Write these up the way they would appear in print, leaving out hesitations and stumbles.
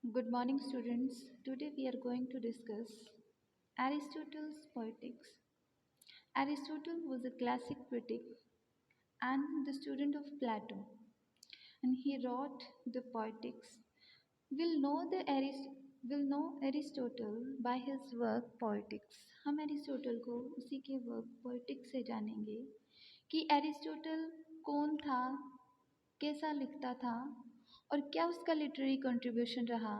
Good morning, students. Today we are going to discuss Aristotle's Poetics. Aristotle was a classic critic and the student of Plato, and he wrote the Poetics. We'll know Aristotle by his work Poetics. हम Aristotle को उसी के work Poetics से जानेंगे कि Aristotle कौन था, कैसा लिखता था और क्या उसका लिटरेरी कंट्रीब्यूशन रहा।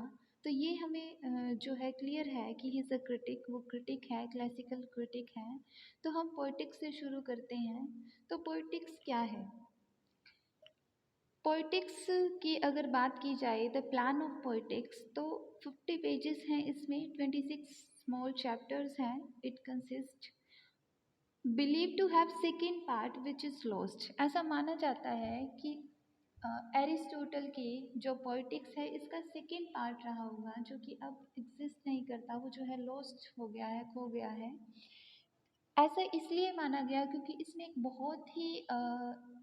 तो ये हमें जो है क्लियर है कि ही इज़ अ क्रिटिक, वो क्रिटिक है, क्लासिकल क्रिटिक है। तो हम पोइटिक्स से शुरू करते हैं। तो पोइटिक्स क्या है? पोइटिक्स की अगर बात की जाए, द प्लान ऑफ पोइटिक्स, तो 50 पेजेस हैं इसमें, 26 स्मॉल चैप्टर्स हैं। It consist believe to have second part which is lost. ऐसा माना जाता है कि एरिस्टोटल की जो पोइटिक्स है इसका सेकेंड पार्ट रहा होगा, जो कि अब एग्जिस्ट नहीं करता, वो जो है लॉस्ट हो गया है, खो गया है। ऐसा इसलिए माना गया क्योंकि इसने एक बहुत ही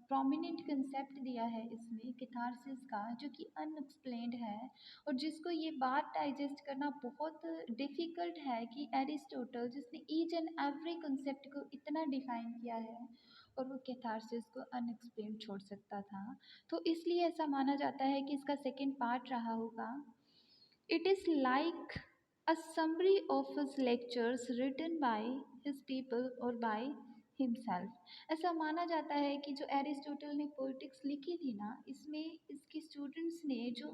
प्रोमिनेंट कंसेप्ट दिया है इसमें कैथारसिस का, जो कि अनएक्सप्लेन्ड है और जिसको ये बात डाइजेस्ट करना बहुत डिफ़िकल्ट है कि एरिस्टोटल जिसने ईच एंड एवरी कंसेप्ट को इतना डिफाइन किया है और वो कैथारसिस को अनएक्सप्लेन्ड छोड़ सकता था। तो इसलिए ऐसा माना जाता है कि इसका सेकेंड पार्ट रहा होगा। It is like a summary of his lectures written by his people or by himself। ऐसा माना जाता है कि जो एरिस्टोटल ने पोइटिक्स लिखी थी ना, इसमें इसके स्टूडेंट्स ने जो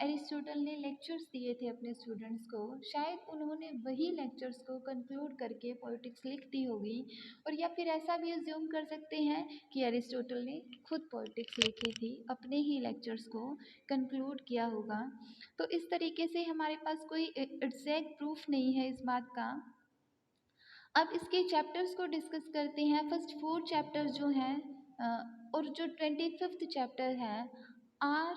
एरिस्टोटल ने लेक्चर्स दिए थे अपने स्टूडेंट्स को, शायद उन्होंने वही लेक्चर्स को कंक्लूड करके पोइटिक्स लिख दी होगी। और या फिर ऐसा भी अज्यूम कर सकते हैं कि एरिस्टोटल ने खुद पोइटिक्स लिखी थी, अपने ही लेक्चर्स को कंक्लूड किया होगा। तो इस तरीके से हमारे पास कोई एग्जैक्ट प्रूफ नहीं है इस बात का। अब इसके चैप्टर्स को डिस्कस करते हैं। फर्स्ट 4 चैप्टर्स जो हैं और जो 25th चैप्टर है आर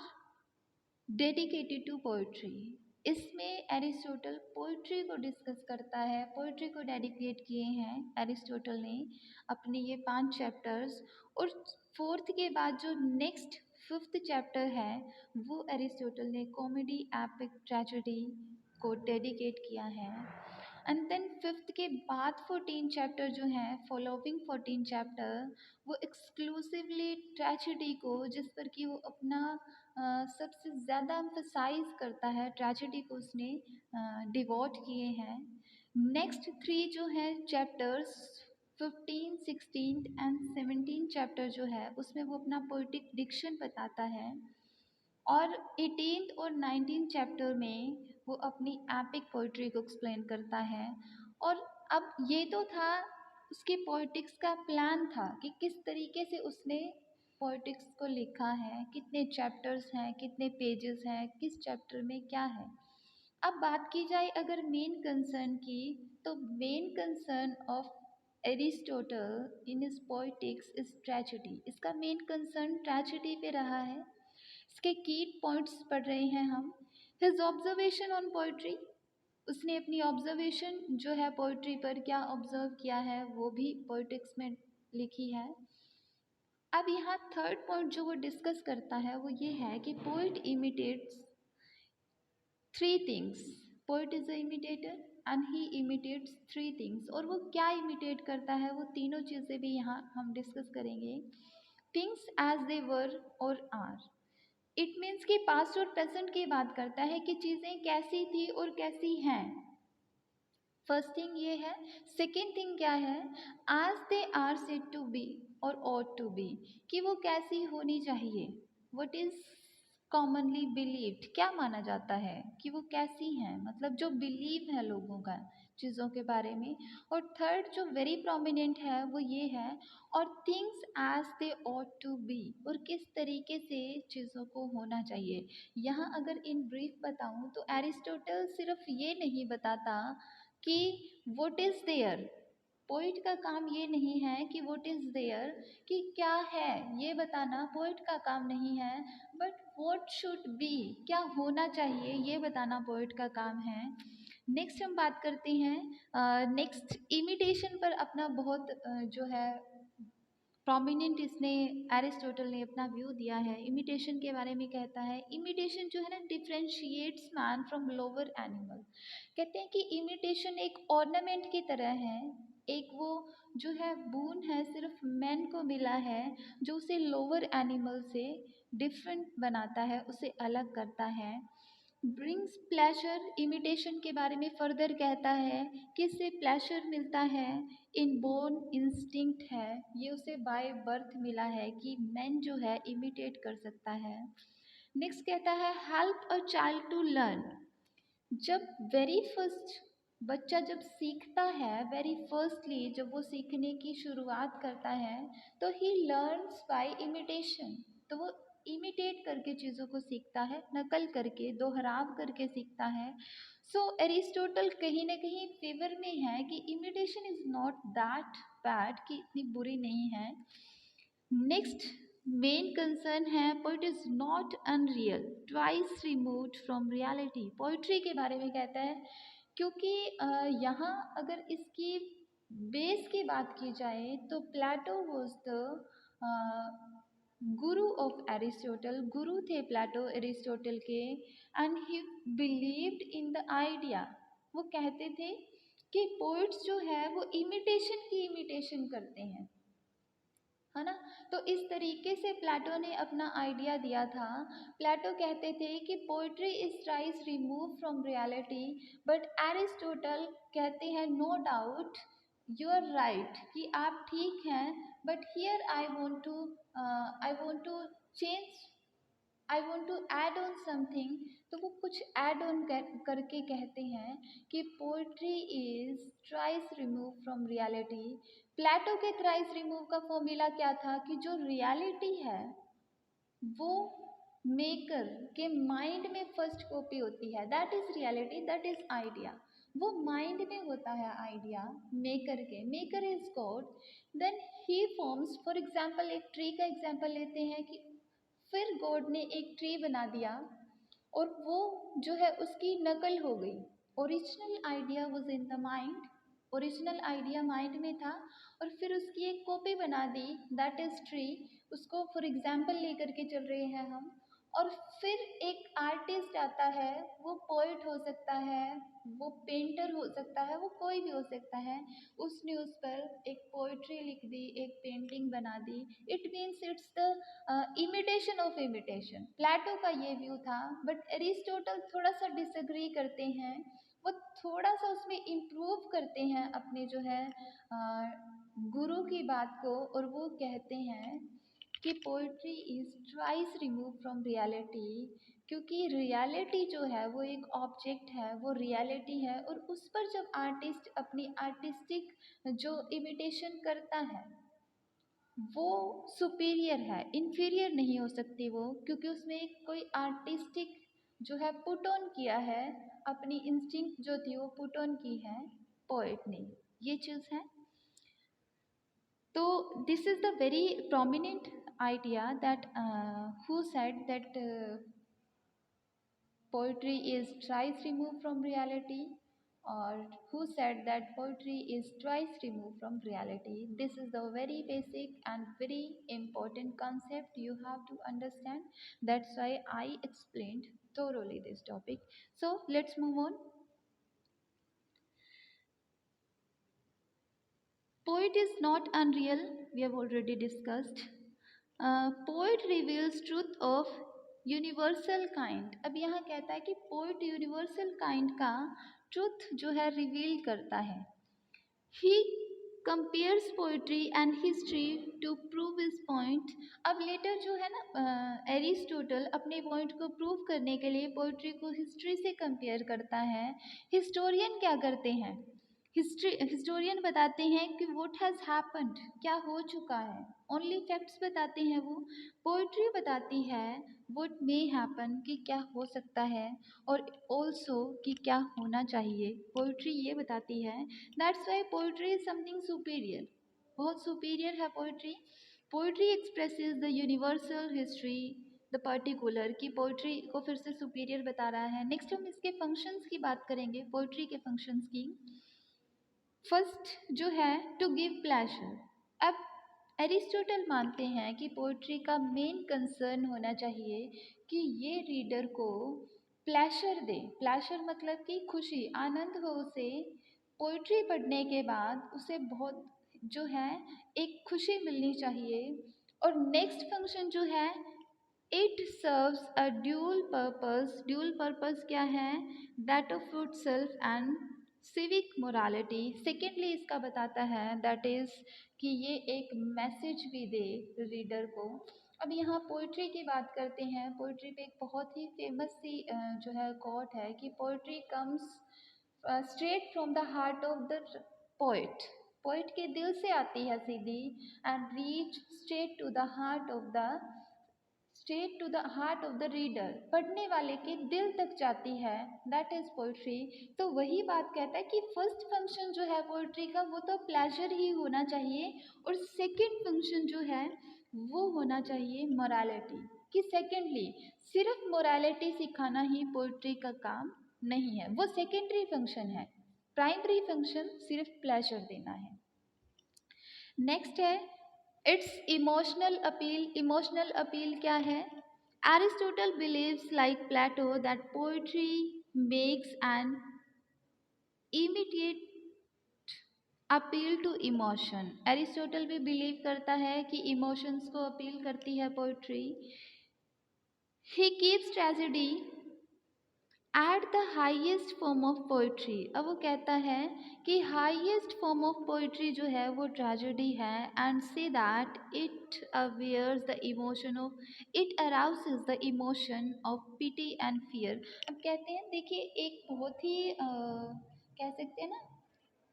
डेडिकेटेड टू पोइट्री। इसमें एरिस्टोटल पोइट्री को डिस्कस करता है, पोइट्री को डेडिकेट किए हैं एरिस्टोटल ने अपने ये 5 चैप्टर्स। और 4th के बाद जो नेक्स्ट 5th चैप्टर है वो एरिस्टोटल ने कॉमेडी, एपिक, ट्रेजेडी को डेडिकेट किया है। एंड देन 5th के बाद 14 चैप्टर जो हैं, फॉलोइंग 14 चैप्टर, वो एक्सक्लूसिवली ट्रेजेडी को, जिस पर कि वो अपना सबसे ज़्यादा एम्फसाइज करता है, ट्रेजेडी को उसने डिवोट किए हैं। नेक्स्ट 3 जो हैं चैप्टर्स 15, 16 एंड 17 चैप्टर जो है उसमें वो अपना पोइटिक डिक्शन बताता है। और 18th और 19th चैप्टर में वो अपनी एपिक पोइट्री को एक्सप्लेन करता है। और अब ये तो था उसके पोइटिक्स का प्लान था कि किस तरीके से उसने पोइटिक्स को लिखा है, कितने चैप्टर्स हैं, कितने पेजेस हैं, किस चैप्टर में क्या है। अब बात की जाए अगर मेन कंसर्न की, तो main concern of Aristotle in his poetics is tragedy. इसका मेन कंसर्न ट्रेजेडी पे रहा है। इसके की पॉइंट्स पढ़ रहे हैं हम। हिज ऑब्जर्वेशन ऑन पोइट्री, उसने अपनी ऑब्जर्वेशन जो है पोइट्री पर क्या ऑब्जर्व किया है वो भी पोइटिक्स में लिखी है। अब यहाँ थर्ड पॉइंट जो वो डिस्कस करता है वो ये है कि poet imitates 3 things. Poet is a imitator and he imitates 3 things. और वो क्या इमिटेट करता है वो तीनों चीज़ें भी यहाँ हम डिस्कस करेंगे। थिंग्स एज दे वर और आर। इट मीन्स कि पास्ट और प्रेजेंट की बात करता है कि चीज़ें कैसी थी और कैसी हैं। फर्स्ट थिंग ये है। सेकेंड थिंग क्या है? आज they are said to be और ought टू बी, कि वो कैसी होनी चाहिए। वट इज़ कॉमनली बिलीव्ड, क्या माना जाता है कि वो कैसी हैं, मतलब जो बिलीव है लोगों का चीज़ों के बारे में। और थर्ड जो वेरी प्रोमिनेंट है वो ये है, और things as they ought to be, और किस तरीके से चीज़ों को होना चाहिए। यहाँ अगर इन ब्रीफ बताऊँ तो एरिस्टोटल सिर्फ ये नहीं बताता कि व्हाट इज़ देयर। पोइट का काम ये नहीं है कि व्हाट इज़ देयर, कि क्या है ये बताना पोइट का काम नहीं है, बट व्हाट शुड बी, क्या होना चाहिए ये बताना पोइट का काम है। नेक्स्ट हम बात करते हैं नेक्स्ट इमिटेशन पर अपना बहुत जो है प्रोमिनेंट इसने एरिस्टोटल ने अपना व्यू दिया है। इमिटेशन के बारे में कहता है, इमिटेशन जो है ना differentiates man from lower animal. कहते हैं कि इमिटेशन एक ऑर्नामेंट की तरह है, एक वो जो है बून है सिर्फ मैन को मिला है जो उसे लोअर एनिमल से डिफरेंट बनाता है, उसे अलग करता है। ब्रिंग्स प्लेजर, इमिटेशन के बारे में फर्दर कहता है कि इससे प्लेजर मिलता है, इन बोर्न इंस्टिंक्ट है, ये उसे बाय बर्थ मिला है कि मैन जो है इमिटेट कर सकता है। नेक्स्ट कहता है help a child to learn. जब वेरी फर्स्ट बच्चा जब सीखता है, वेरी फर्स्टली जब वो सीखने की शुरुआत करता है तो ही लर्न्स बाय इमिटेशन। तो वो इमिटेट करके चीज़ों को सीखता है, नकल करके, दोहराव करके सीखता है। सो एरिस्टोटल कहीं ना कहीं फेवर में है कि imitation is not that bad, कि इतनी बुरी नहीं है। नेक्स्ट मेन कंसर्न है poet is not unreal, twice removed from reality. Poetry के बारे में कहता है क्योंकि यहाँ अगर इसकी बेस की बात की जाए तो प्लेटो was the Guru of Aristotle, गुरु थे प्लेटो एरिस्टोटल के। And he believed in the idea, वो कहते थे कि पोइट्स जो है वो इमिटेशन की इमिटेशन करते हैं, है ना। तो इस तरीके से प्लेटो ने अपना आइडिया दिया था। प्लेटो कहते थे कि poetry is thrice remove from reality, but Aristotle कहते हैं no doubt you are right, कि आप ठीक हैं, but here I want to change, I want to add on something. तो वो कुछ ऐड ऑन करके कहते हैं कि poetry is thrice remove from reality. Plato के थ्राइस रिमूव का फॉर्मूला क्या था कि जो रियलिटी है वो मेकर के माइंड में फर्स्ट कॉपी होती है, that is reality, that is idea. वो माइंड में होता है आइडिया मेकर के, maker is God. Then he forms, for example एक ट्री का एग्जाम्पल लेते हैं कि फिर गॉड ने एक ट्री बना दिया और वो जो है उसकी नकल हो गई। Original idea was in the mind, original idea mind में था और फिर उसकी एक कॉपी बना दी, दैट इज ट्री। उसको फॉर एग्जाम्पल लेकर के चल रहे हैं हम। और फिर एक आर्टिस्ट आता है, वो पोइट हो सकता है, वो पेंटर हो सकता है, वो कोई भी हो सकता है, उसने उस पर एक पोइट्री लिख दी, एक पेंटिंग बना दी। It means it's the imitation of imitation. Plato का ये व्यू था, बट एरिस्टोटल थोड़ा सा डिसएग्री करते हैं, वो थोड़ा सा उसमें इम्प्रूव करते हैं अपने जो है गुरु की बात को, और वो कहते हैं कि poetry is twice remove from reality, क्योंकि रियलिटी जो है वो एक ऑब्जेक्ट है, वो रियलिटी है, और उस पर जब आर्टिस्ट अपनी आर्टिस्टिक जो इमिटेशन करता है वो सुपीरियर है, इन्फीरियर नहीं हो सकती वो, क्योंकि उसमें एक कोई आर्टिस्टिक जो है पुट ऑन किया है, अपनी इंस्टिंक्ट जो थी वो पुट ऑन की है पोएट ने, ये चीज़ है। तो this is the very prominent idea that who said that poetry is twice removed from reality, or who said that poetry is twice removed from reality. This is the very basic and very important concept you have to understand. That's why I explained thoroughly this topic. So let's move on. Poet is not unreal, we have already discussed. Poet reveals truth of universal kind. अब यहाँ कहता है कि poet universal kind का truth जो है reveal करता है। He compares poetry and history to prove his point. अब लेटर जो है ना एरिस्टोटल अपने पॉइंट को प्रूव करने के लिए पोइट्री को हिस्ट्री से कंपेयर करता है। हिस्टोरियन क्या करते हैं, हिस्टोरियन बताते हैं कि व्हाट हैज़ हैपेंड, क्या हो चुका है, ओनली फैक्ट्स बताते हैं वो। पोइट्री बताती है व्हाट मे हैपन, कि क्या हो सकता है, और ऑल्सो कि क्या होना चाहिए। पोइट्री ये बताती है, that's why poetry is something superior, बहुत सुपीरियर है poetry. Poetry expresses the universal history the particular, की पोइट्री को फिर से सुपीरियर बता रहा है। नेक्स्ट हम इसके फंक्शंस की बात करेंगे, पोइट्री के फंक्शंस की। फर्स्ट जो है टू गिव प्लेजर। अब एरिस्टोटल मानते हैं कि पोइट्री का मेन कंसर्न होना चाहिए कि ये रीडर को प्लेशर दे। प्लेशर मतलब कि खुशी, आनंद हो उसे पोइट्री पढ़ने के बाद, उसे बहुत जो है एक खुशी मिलनी चाहिए। और नेक्स्ट फंक्शन जो है, it serves a dual purpose. Dual purpose क्या है? That of food self and civic morality. Secondly इसका बताता है दैट इज कि ये एक मैसेज भी दे रीडर को। अब यहाँ पोइट्री की बात करते हैं। पोइट्री पे एक बहुत ही फेमस सी जो है कोट है कि poetry comes straight from the heart of the poet. Poet के दिल से आती है सीधी, and reach straight to the heart of the reader. पढ़ने वाले के दिल तक जाती है, दैट इज पोइट्री। तो वही बात कहता है कि फर्स्ट फंक्शन जो है पोइट्री का वो तो प्लेजर ही होना चाहिए, और सेकंड फंक्शन जो है वो होना चाहिए मोरालिटी। कि सेकेंडली सिर्फ मोरालिटी सिखाना ही पोइट्री का काम नहीं है, वो सेकेंडरी फंक्शन है। प्राइमरी फंक्शन सिर्फ प्लेजर देना है। नेक्स्ट है it's emotional appeal. Emotional appeal क्या है? Aristotle believes like Plato that poetry makes an immediate appeal to emotion. Aristotle भी बिलीव करता है कि इमोशंस को अपील करती है poetry. He keeps tragedy at the highest form of poetry. अब वो कहता है कि हाइएस्ट फॉर्म ऑफ पोइट्री जो है वो ट्रेजेडी है, and say that it awares the emotion of, it arouses the emotion of pity and fear. अब कहते हैं, देखिए एक बहुत ही कह सकते हैं ना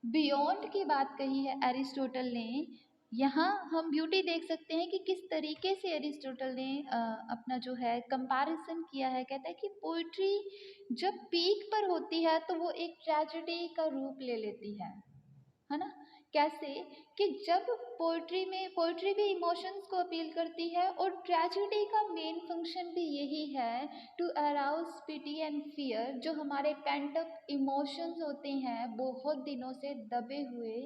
बियॉन्ड की बात कही है एरिस्टोटल ने। यहाँ हम ब्यूटी देख सकते हैं कि किस तरीके से एरिस्टोटल ने अपना जो है कंपैरिजन किया है। कहता है कि पोइट्री जब पीक पर होती है तो वो एक ट्रेजेडी का रूप ले लेती है ना। कैसे? कि जब पोइट्री भी इमोशंस को अपील करती है, और ट्रेजेडी का मेन फंक्शन भी यही है, to arouse pity and fear. जो हमारे पेंट अप इमोशंस होते हैं बहुत दिनों से दबे हुए,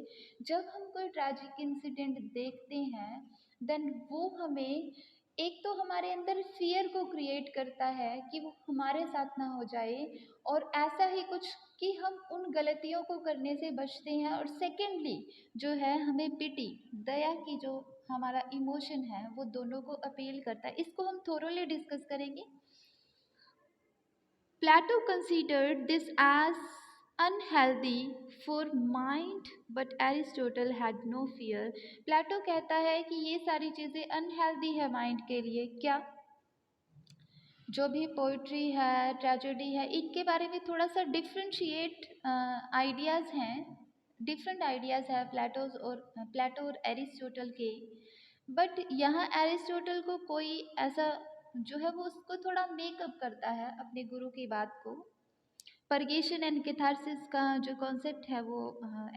जब हम कोई ट्रैजिक इंसिडेंट देखते हैं, देन वो हमें एक तो हमारे अंदर फियर को क्रिएट करता है कि वो हमारे साथ ना हो जाए, और ऐसा ही कुछ कि हम उन गलतियों को करने से बचते हैं। और सेकेंडली जो है हमें पिटी, दया की जो हमारा इमोशन है वो दोनों को अपील करता है। इसको हम थोरोली डिस्कस करेंगे। Plato considered this as unhealthy for mind, but Aristotle had no fear. प्लेटो कहता है कि ये सारी चीज़ें अनहेल्दी है माइंड के लिए। क्या? जो भी पोइट्री है, ट्रेजेडी है, इनके बारे में थोड़ा सा डिफ्रेंशिएट आइडियाज़ हैं, डिफरेंट आइडियाज़ है प्लेटो और एरिस्टोटल के। बट यहाँ एरिस्टोटल को कोई ऐसा जो है वो उसको थोड़ा मेकअप करता है अपने गुरु की बात को। परगेशन एंड कैथारसिस का जो कॉन्सेप्ट है वो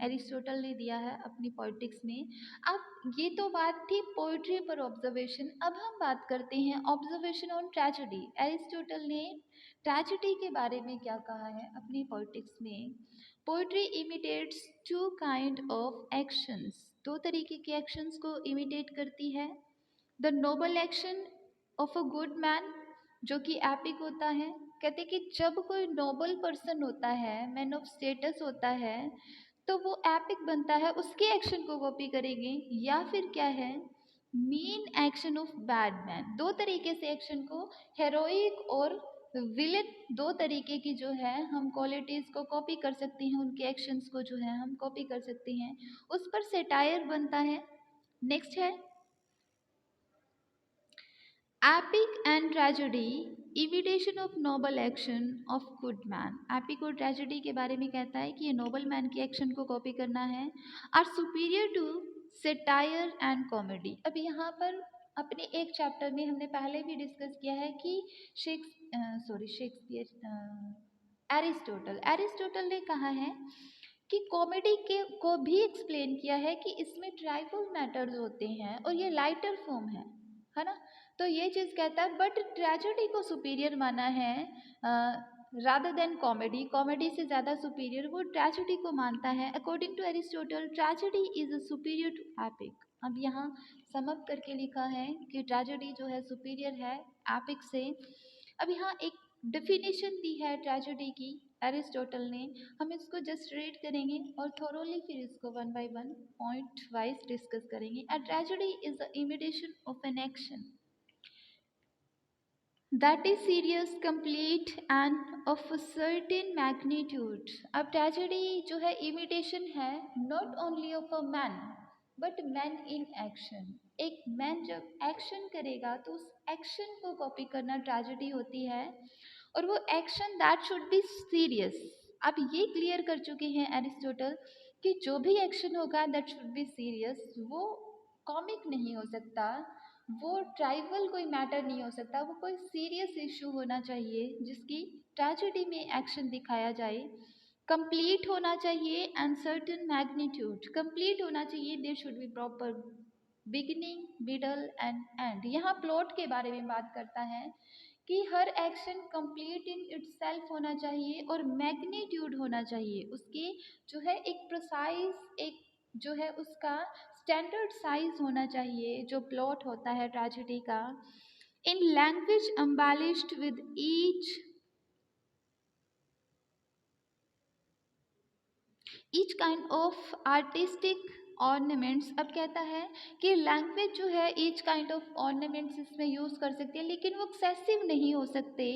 एरिस्टोटल ने दिया है अपनी पॉलिटिक्स में। अब ये तो बात थी पोइट्री पर ऑब्जर्वेशन। अब हम बात करते हैं ऑब्जर्वेशन ऑन ट्रेजेडी। एरिस्टोटल ने ट्रेजेडी के बारे में क्या कहा है अपनी पॉलिटिक्स में? Poetry imitates two kind of actions. दो तरीके के एक्शंस को इमिटेट करती है। The noble action of a good man, जो कि एपिक होता है। कहते कि जब कोई नोबल पर्सन होता है, मैन ऑफ स्टेटस होता है, तो वो एपिक बनता है, उसके एक्शन को कॉपी करेंगे। या फिर क्या है? Mean action of bad man. दो तरीके से एक्शन को, हेरोइक और विलेन, दो तरीके की जो है हम क्वालिटीज़ को कॉपी कर सकते हैं, उनके एक्शंस को जो है हम कॉपी कर सकते हैं, उस पर सेटायर बनता है। नेक्स्ट है epic and tragedy, imitation of noble action of good man. Epic और ट्रेजेडी के बारे में कहता है कि ये नोबल मैन के एक्शन को कॉपी करना है, are superior to satire and comedy. अब यहाँ पर अपने एक चैप्टर में हमने पहले भी डिस्कस किया है कि एरिस्टोटल ने कहा है कि कॉमेडी के को भी एक्सप्लेन किया है कि इसमें ट्राइबल मैटर्स होते हैं और ये लाइटर फॉर्म है ना। तो ये चीज़ कहता है, बट ट्रेजेडी को सुपीरियर माना है रादर देन कॉमेडी, कॉमेडी से ज़्यादा सुपीरियर वो ट्रेजेडी को मानता है। According to Aristotle tragedy is superior to epic. अब यहाँ समअप करके लिखा है कि ट्रेजेडी जो है सुपीरियर है एपिक से। अब यहाँ एक डेफिनेशन दी है ट्रेजेडी की एरिस्टोटल ने, हम इसको जस्ट रीड करेंगे और थोरोली फिर इसको one by one point wise discuss करेंगे। A tragedy is the imitation of an action that is serious, complete and of a certain magnitude. अब ट्रेजेडी जो है इमिटेशन है not only of a man but man in action। एक man जब action करेगा तो उस एक्शन को कॉपी करना ट्रेजेडी होती है, और वो action that should be serious. अब ये क्लियर कर चुके हैं एरिस्टोटल कि जो भी एक्शन होगा दैट शुड बी सीरियस, वो कॉमिक नहीं हो सकता, वो ट्राइवल कोई मैटर नहीं हो सकता, वो कोई सीरियस इशू होना चाहिए जिसकी ट्रेजेडी में एक्शन दिखाया जाए। कंप्लीट होना चाहिए एंड सर्टेन मैग्नीट्यूड, कंप्लीट होना चाहिए, there should be proper beginning middle and end. यहाँ प्लॉट के बारे में बात करता है कि हर एक्शन कंप्लीट इन इटसेल्फ होना चाहिए और मैग्नीट्यूड होना चाहिए, उसके जो है एक प्रोसाइज एक जो है उसका स्टैंडर्ड साइज होना चाहिए जो प्लॉट होता है ट्रेजेडी का। In language embellished with each kind of artistic ornaments. अब कहता है कि लैंग्वेज जो है ईच काइंड ऑफ ऑर्नामेंट्स इसमें यूज कर सकते हैं, लेकिन वो एक्सेसिव नहीं हो सकते।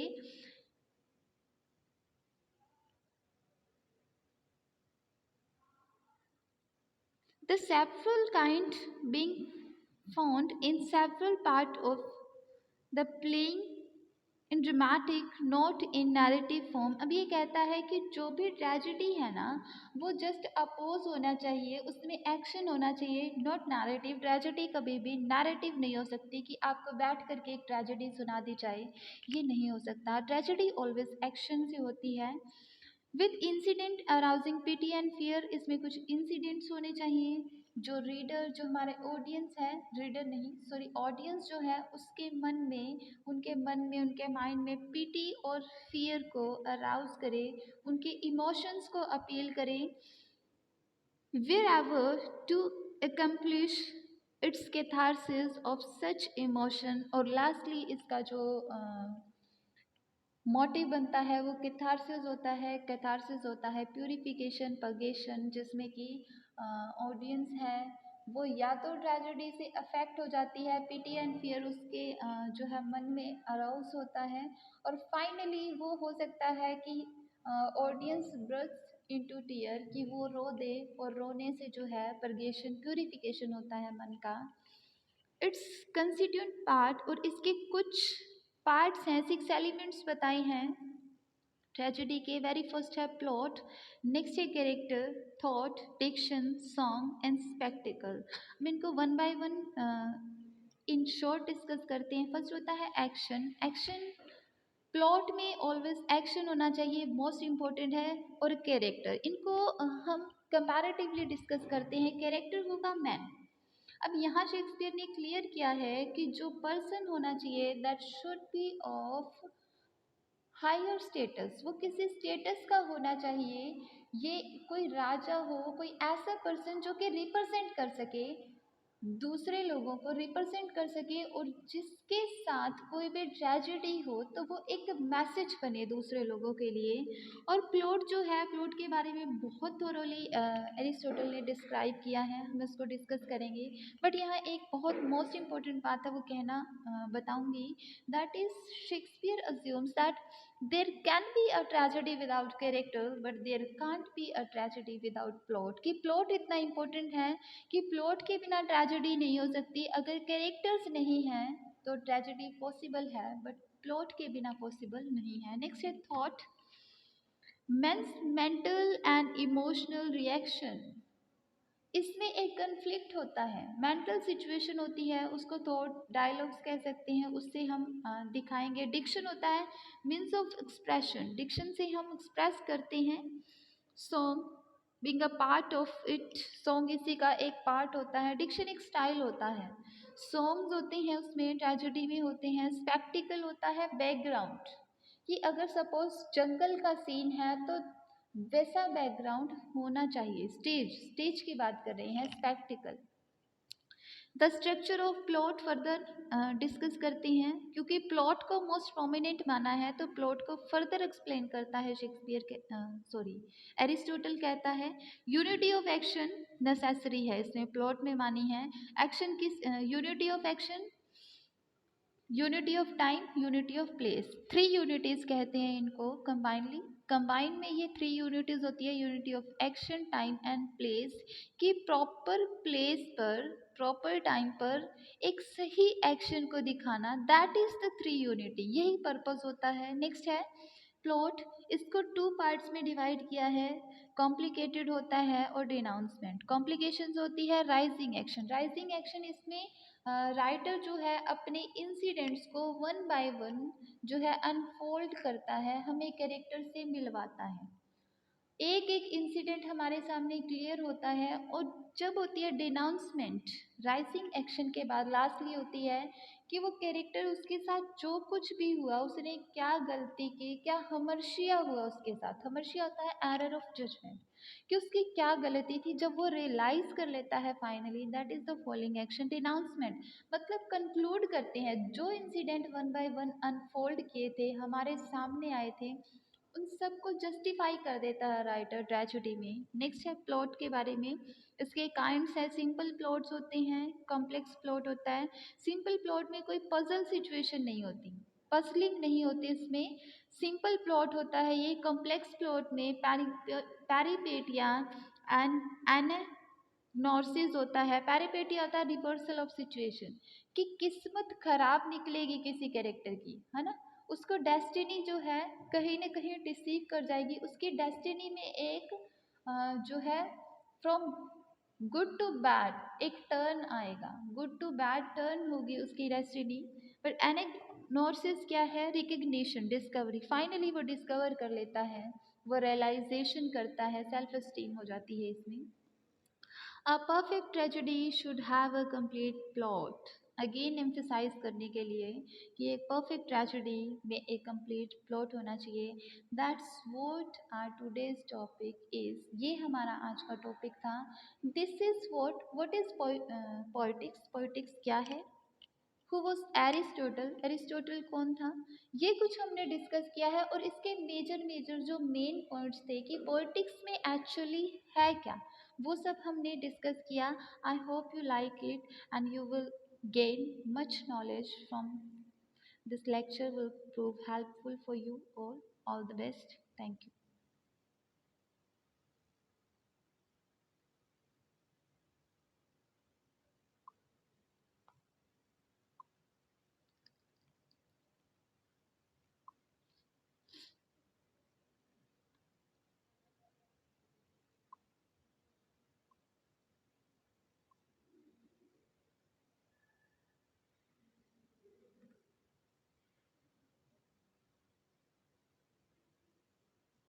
The several kind being found in several part of the playing in dramatic not in narrative form। अब ये कहता है कि जो भी ट्रेजेडी है ना वो जस्ट अपोज होना चाहिए, उसमें एक्शन होना चाहिए, नॉट नैरेटिव। ट्रेजेडी कभी भी नैरेटिव नहीं हो सकती कि आपको बैठ करके एक ट्रेजेडी सुना दी जाए, ये नहीं हो सकता। ट्रेजेडी ऑलवेज एक्शन से होती है with incident arousing pity and fear. इसमें कुछ इंसिडेंट्स होने चाहिए जो रीडर जो हमारे ऑडियंस है, रीडर नहीं सॉरी ऑडियंस जो है उसके मन में उनके माइंड में पिटी और फियर को अराउज करे, उनके इमोशंस को अपील करे। wherever to accomplish its catharsis of such emotion। और लास्टली इसका जो मोटिव बनता है वो कैथारसिस होता है प्यूरिफिकेशन पगेशन, जिसमें कि ऑडियंस है वो या तो ट्रेजेडी से अफेक्ट हो जाती है, पिटी एंड फियर उसके जो है मन में अराउज होता है, और फाइनली वो हो सकता है कि ऑडियंस ब्रस्ट इनटू टीयर कि वो रो दे, और रोने से जो है परगेशन प्यूरिफिकेशन होता है मन का। इट्स कंस्टिट्यूंट पार्ट, और इसके कुछ पार्ट्स हैं, 6 एलिमेंट्स बताए हैं ट्रेजेडी के। वेरी फर्स्ट है प्लॉट, नेक्स्ट है character, thought, diction, song and spectacle. हम इनको one by one in short discuss करते हैं। फर्स्ट होता है एक्शन। एक्शन प्लॉट में ऑलवेज एक्शन होना चाहिए, मोस्ट इम्पोर्टेंट है, और कैरेक्टर। इनको हम कंपैरेटिवली डिस्कस करते हैं। कैरेक्टर होगा मैन। अब यहाँ शेक्सपियर ने क्लियर किया है कि जो पर्सन होना चाहिए that should be of higher status, वो किसी स्टेटस का होना चाहिए। ये कोई राजा हो, कोई ऐसा पर्सन जो कि रिप्रेजेंट कर सके, दूसरे लोगों को रिप्रेजेंट कर सके, और जिसके साथ कोई भी ट्रेजेडी हो तो वो एक मैसेज बने दूसरे लोगों के लिए। और प्लॉट जो है, प्लॉट के बारे में बहुत थोरोली एरिस्टोटल ने डिस्क्राइब किया है, हम इसको डिस्कस करेंगे। बट यहाँ एक बहुत मोस्ट इम्पोर्टेंट बात है वो कहना बताऊंगी, that is Shakespeare assumes that there can be a tragedy without character but there can't be a tragedy without plot. कि प्लॉट इतना इम्पोर्टेंट है कि प्लॉट के बिना ट्रेजेडी नहीं हो सकती। अगर कैरेक्टर्स नहीं हैं तो ट्रेजेडी पॉसिबल है, बट प्लॉट के बिना पॉसिबल नहीं है। नेक्स्ट है thought, means mental and emotional reaction. इसमें एक कन्फ्लिक्ट होता है, मेंटल सिचुएशन होती है, उसको थॉट डायलॉग्स कह सकते हैं, उससे हम दिखाएंगे। डिक्शन होता है मीन्स ऑफ एक्सप्रेशन, डिक्शन से हम एक्सप्रेस करते हैं। Song being a part of it, song इसी का एक पार्ट होता है। डिक्शन एक स्टाइल होता है, सॉन्ग्स होते हैं उसमें, ट्रेजेडी में होते हैं। स्पेक्टिकल होता है बैकग्राउंड, कि अगर सपोज जंगल का सीन है तो वैसा बैकग्राउंड होना चाहिए। स्टेज की बात कर रहे हैं, spectacled. The structure of plot further discuss करते हैं, क्योंकि प्लॉट को मोस्ट प्रोमिनेंट माना है तो प्लॉट को फर्दर एक्सप्लेन करता है शेक्सपियर के, सॉरी, एरिस्टोटल कहता है यूनिटी ऑफ एक्शन नेसेसरी है, इसमें प्लॉट में मानी है। एक्शन की unity of action, unity of time, unity of place, three unities कहते हैं इनको कंबाइनली। कंबाइन में ये थ्री यूनिटीज होती है, unity of action, time and place, कि प्रॉपर प्लेस पर प्रॉपर टाइम पर एक सही एक्शन को दिखाना, that is the three unity, यही पर्पस होता है। नेक्स्ट है प्लॉट, इसको टू पार्ट्स में डिवाइड किया है, कॉम्प्लिकेटेड होता है और डिनाउंसमेंट। कॉम्प्लिकेशंस होती है राइजिंग एक्शन, राइजिंग एक्शन इसमें राइटर जो है अपने इंसिडेंट्स को वन बाय वन जो है अनफोल्ड करता है, हमें कैरेक्टर से मिलवाता है, एक एक इंसिडेंट हमारे सामने क्लियर होता है। और जब होती है डिनाउंसमेंट, राइजिंग एक्शन के बाद लास्टली होती है कि वो कैरेक्टर, उसके साथ जो कुछ भी हुआ, उसने क्या गलती की, क्या हमर्शिया हुआ उसके साथ, हमर्शिया होता है एरर ऑफ जजमेंट, कि उसकी क्या गलती थी, जब वो रियलाइज कर लेता है finally, that is the following action denouement. मतलब कंक्लूड करते हैं जो incident one by one unfold किए थे, हमारे सामने आए थे, उन सबको जस्टिफाई कर देता है राइटर ट्रेजेडी में। नेक्स्ट है प्लॉट के बारे में, इसके काइंड्स है, सिंपल प्लॉट्स होते हैं, कॉम्प्लेक्स प्लॉट होता है। सिंपल प्लॉट में कोई पजल सिचुएशन नहीं होती, पजलिंग नहीं होती इसमें, सिंपल प्लॉट होता है ये। कॉम्प्लेक्स प्लॉट में पैरीपेटिया एंड एनानॉर्सिस होता है। पैरीपेटिया होता है रिवर्सल ऑफ सिचुएशन, कि किस्मत खराब निकलेगी किसी कैरेक्टर की, है ना, उसको डेस्टिनी जो है कहीं ना कहीं डिसीव कर जाएगी, उसकी डेस्टिनी में एक जो है फ्रॉम गुड टू बैड एक टर्न आएगा, गुड टू बैड टर्न होगी उसकी डेस्टिनी। पर एनाग्नोसिस क्या है, रिकग्निशन, डिस्कवरी, फाइनली वो डिस्कवर कर लेता है, वो रियलाइजेशन करता है, सेल्फ एस्टीम हो जाती है इसमें। A perfect tragedy should have a complete plot. Again emphasize करने के लिए कि एक परफेक्ट ट्रेजेडी में एक कंप्लीट प्लॉट होना चाहिए। That's what are today's topic is, ये हमारा आज का टॉपिक था। This is what is politics, politics क्या है, हु वॉज एरिस्टोटल, एरिस्टोटल कौन था, ये कुछ हमने डिस्कस किया है। और इसके मेजर मेजर जो मेन पॉइंट्स थे कि पॉलिटिक्स में एक्चुअली है क्या, वो सब हमने डिस्कस किया। I hope you like it and you will gain much knowledge from this lecture, will prove helpful for you all. All the best. Thank you.